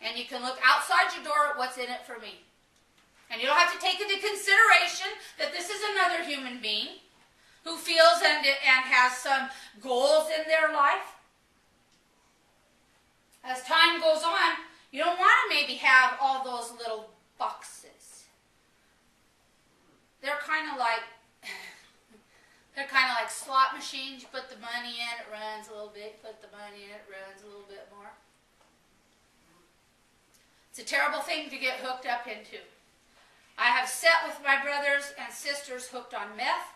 And you can look outside your door at what's in it for me. And you don't have to take into consideration that this is another human being who feels and has some goals in their life. As time goes on, you don't want to maybe have all those little boxes. They're kind of like slot machines. You put the money in, it runs a little bit. You put the money in, it runs a little bit more. It's a terrible thing to get hooked up into. I have sat with my brothers and sisters hooked on meth,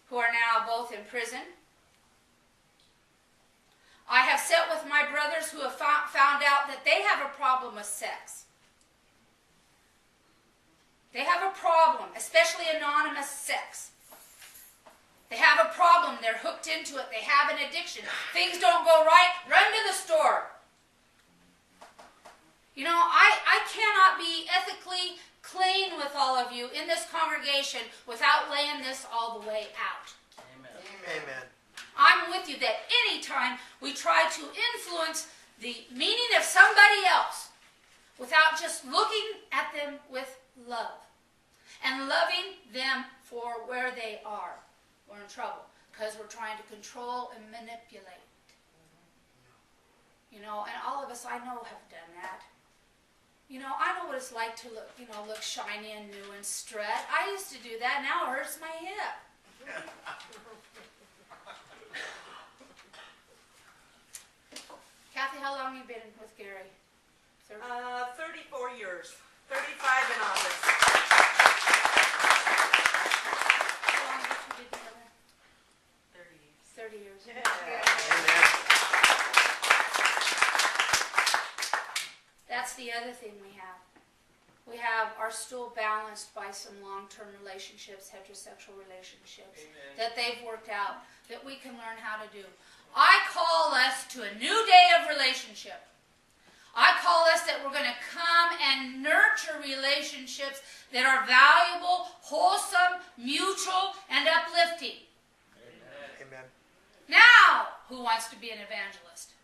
who are now both in prison. I have sat with my brothers who have found out that they have a problem with sex. They have a problem, especially anonymous sex. They have a problem. They're hooked into it. They have an addiction. Things don't go right. Run to the store. You know, I cannot be ethically clean with all of you in this congregation without laying this all the way out. Amen. Amen. I'm with you that any time we try to influence the meaning of somebody else without just looking at them with love and loving them for where they are, we're in trouble because we're trying to control and manipulate. You know, and all of us I know have done that. You know, I know what it's like to look, look shiny and new and strut. I used to do that. Now it hurts my hip. Kathy, how long have you been with Gary? 34 years. 35 in August. How long have you been together? 30 years. 30 years. Yeah. Amen. That's the other thing we have. We have our stool balanced by some long-term relationships, heterosexual relationships, that they've worked out, that we can learn how to do. I call us to a new day of relationship. I call us that we're going to come and nurture relationships that are valuable, wholesome, mutual, and uplifting. Amen. Now, who wants to be an evangelist?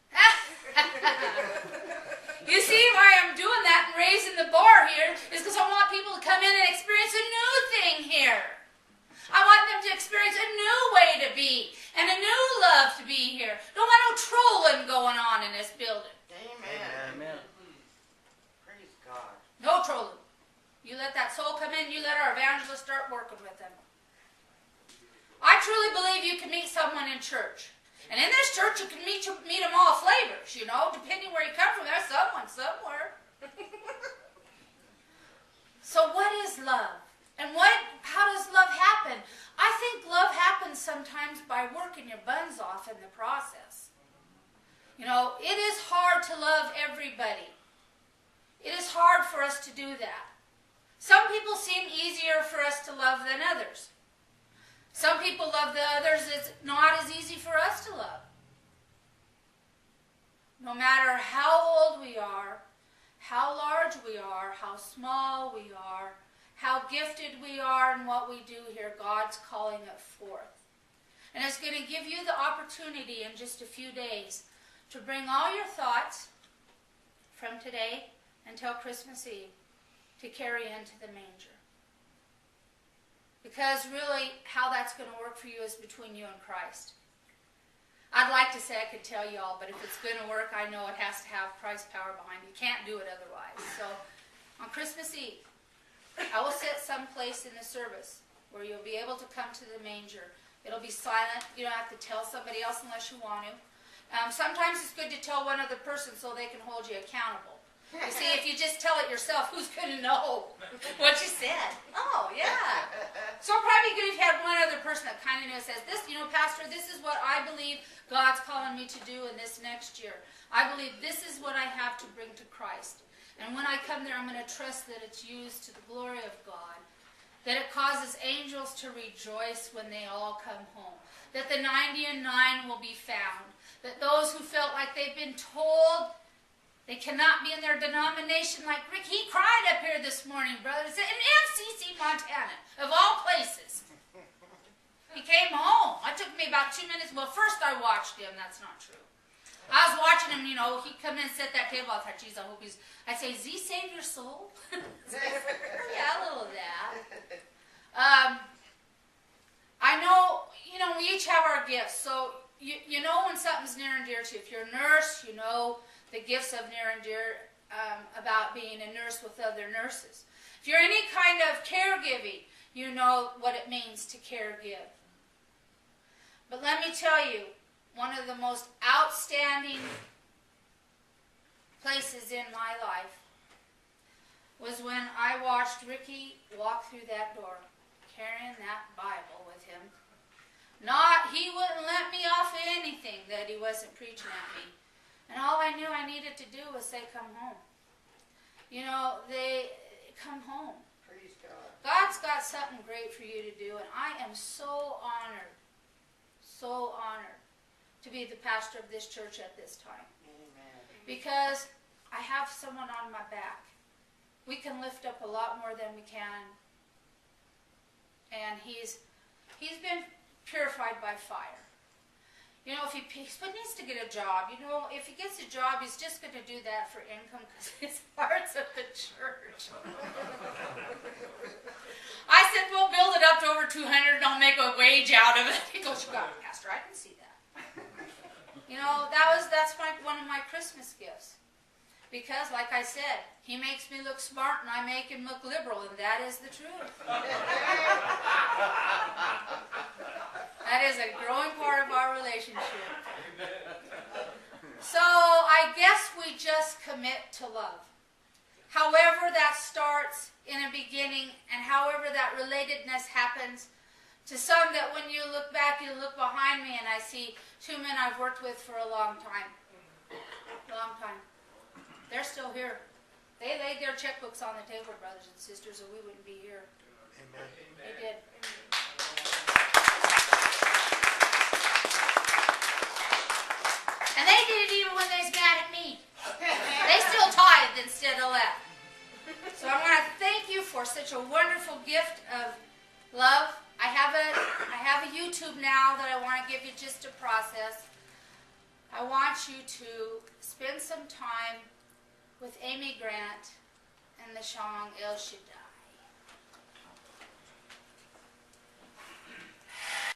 You see why I'm doing that and raising the bar here is because I want people to come in and experience a new thing here. I want them to experience a new way to be and a new love to be here. Don't want no trolling going on in this building. Amen. Amen. Praise God. No trolling. You let that soul come in, you let our evangelist start working with them. I truly believe you can meet someone in church. And in this church, you can meet them all flavors, depending where you come from. There's someone somewhere. So what is love? And how does love happen? I think love happens sometimes by working your buns off in the process. It is hard to love everybody. It is hard for us to do that. Some people seem easier for us to love than others. Some people love the others. It's not as easy for us to love. No matter how old we are, how large we are, how small we are, how gifted we are in what we do here, God's calling it forth. And it's going to give you the opportunity in just a few days to bring all your thoughts from today until Christmas Eve to carry into the manger. Because really, how that's going to work for you is between you and Christ. I'd like to say I could tell you all, but if it's going to work, I know it has to have Christ's power behind it. You can't do it otherwise. So, on Christmas Eve, I will sit someplace in the service where you'll be able to come to the manger. It'll be silent. You don't have to tell somebody else unless you want to. Sometimes it's good to tell one other person so they can hold you accountable. You see, if you just tell it yourself, who's going to know what you said? Oh, yeah. So probably good if you had one other person that kind of says, this, Pastor, this is what I believe God's calling me to do in this next year. I believe this is what I have to bring to Christ. And when I come there, I'm going to trust that it's used to the glory of God. That it causes angels to rejoice when they all come home. That the 99 will be found. That those who felt like they've been told they cannot be in their denomination, like Rick, he cried up here this morning, brother. It's in MCC, Montana, of all places. He came home. It took me about 2 minutes. Well, first I watched him. That's not true. I was watching him, he'd come in and sit at that table. I thought, geez, I hope I'd say, does he save your soul? Yeah, a little of that. I know, we each have our gifts. So, you know when something's near and dear to you. If you're a nurse, you know the gifts of near and dear about being a nurse with other nurses. If you're any kind of caregiving, you know what it means to care give. But let me tell you, one of the most outstanding places in my life was when I watched Ricky walk through that door, carrying that Bible with him. He wouldn't let me off anything that he wasn't preaching at me. And all I knew I needed to do was say, come home. They come home. Praise God. God's got something great for you to do, and I am so honored to be the pastor of this church at this time. Amen. Because I have someone on my back. We can lift up a lot more than we can. And he's been purified by fire. If he needs to get a job, if he gets a job, he's just going to do that for income because his heart's at the church. I said, we'll build it up to over 200 and I'll make a wage out of it. He goes, you got it, Pastor, I can see that. That's one of my Christmas gifts. Because, like I said, he makes me look smart and I make him look liberal, and that is the truth. That is a growing part of our relationship. So, I guess we just commit to love. However that starts in a beginning, and however that relatedness happens, to some that when you look back, you look behind me and I see two men I've worked with for a long time. Long time. They're still here. They laid their checkbooks on the table, brothers and sisters, or we wouldn't be here. Amen. They did. And they did it even when they was mad at me. They still tithed instead of left. So I want to thank you for such a wonderful gift of love. I have a YouTube now that I want to give you just to process. I want you to spend some time with Amy Grant and the song El Shaddai.